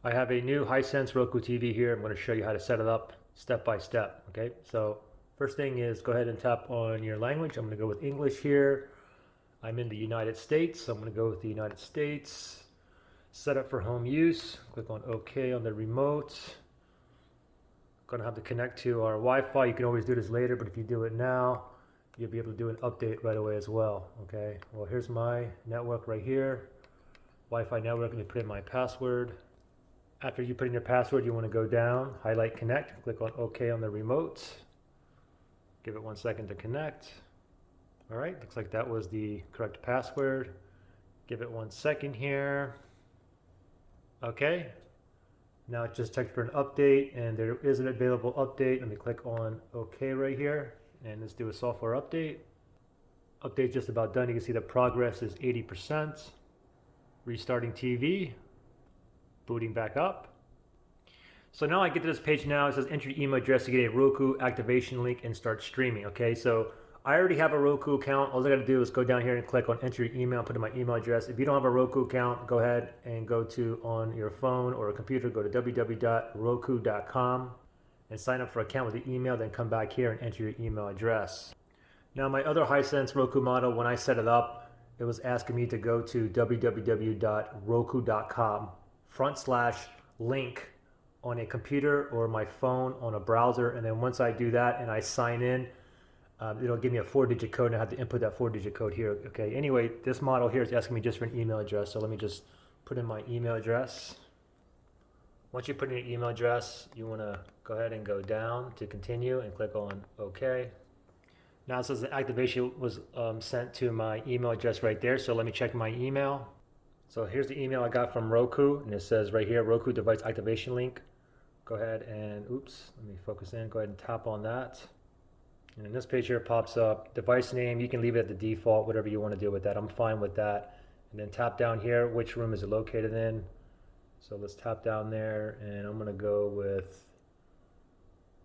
I have a new Hisense Roku TV here. I'm going to show you how to set it up step by step. Okay, so first thing is go ahead and tap on your language. I'm going to go with English here. I'm in the United States, so I'm going to go with the United States. Set up for home use. Click on OK on the remote. Going to have to connect to our Wi-Fi. You can always do this later, but if you do it now, you'll be able to do an update right away as well. Okay, well, here's my network right here. Wi-Fi network. Let me put in my password. After you put in your password, you want to go down, highlight connect, click on OK on the remote. Give it 1 second to connect. All right, looks like that was the correct password. Give it 1 second here. Okay, now it just checked for an update, and there is an available update. Let me click on OK right here, and let's do a software update. Update's just about done. You can see the progress is 80%. Restarting TV. Booting back up. So now I get to this page now. It says enter your email address to get a Roku activation link and start streaming. Okay, so I already have a Roku account. All I got to do is go down here and click on enter your email, put in my email address. If you don't have a Roku account, go ahead and go to on your phone or a computer, go to www.roku.com and sign up for an account with the email, then come back here and enter your email address. Now my other Hisense Roku model, when I set it up, it was asking me to go to www.roku.com/link on a computer or my phone on a browser, and then once I do that and I sign in, it'll give me a 4-digit code, and I have to input that 4-digit code here. Okay, anyway, this model here is asking me just for an email address, so let me just put in my email address. Once you put in your email address, you want to go ahead and go down to continue and click on OK. Now it says the activation was sent to my email address right there, so let me check my email. So here's the email I got from Roku, and it says right here, Roku device activation link. Go ahead and, oops, let me focus in. Go ahead and tap on that. And in this page here, it pops up device name. You can leave it at the default, whatever you want to do with that. I'm fine with that. And then tap down here, which room is it located in? So let's tap down there, and I'm going to go with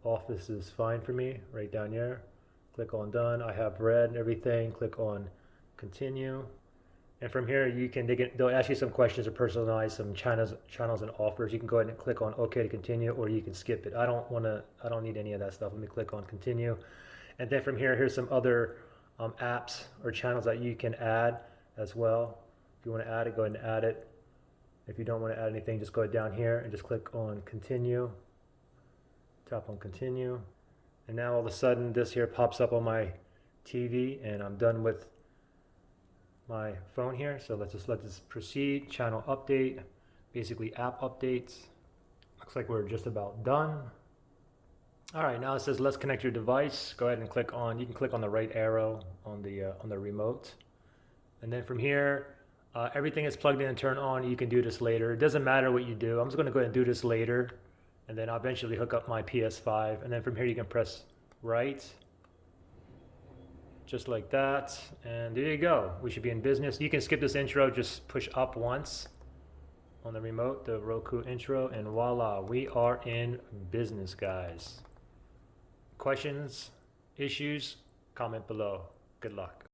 office is fine for me, right down here. Click on done. I have read everything. Click on continue. And from here, they'll ask you some questions or personalize some channels and offers. You can go ahead and click on OK to continue, or you can skip it. I don't need any of that stuff. Let me click on continue. And then from here, here's some other apps or channels that you can add as well. If you want to add it, go ahead and add it. If you don't want to add anything, just go down here and just click on continue. Tap on continue. And now all of a sudden, this here pops up on my TV, and I'm done with my phone here. So let's just proceed. Channel update, basically app updates. Looks like we're just about done. All right, now it says let's connect your device. Go ahead and click on. You can click on the right arrow on the remote, and then from here, everything is plugged in and turned on. You can do this later. It doesn't matter what you do. I'm just going to go ahead and do this later, and then I'll eventually hook up my PS5. And then from here, you can press right. Just like that, and there you go. We should be in business. You can skip this intro, just push up once on the remote, the Roku intro, and voila, we are in business, guys. Questions, issues, comment below. Good luck.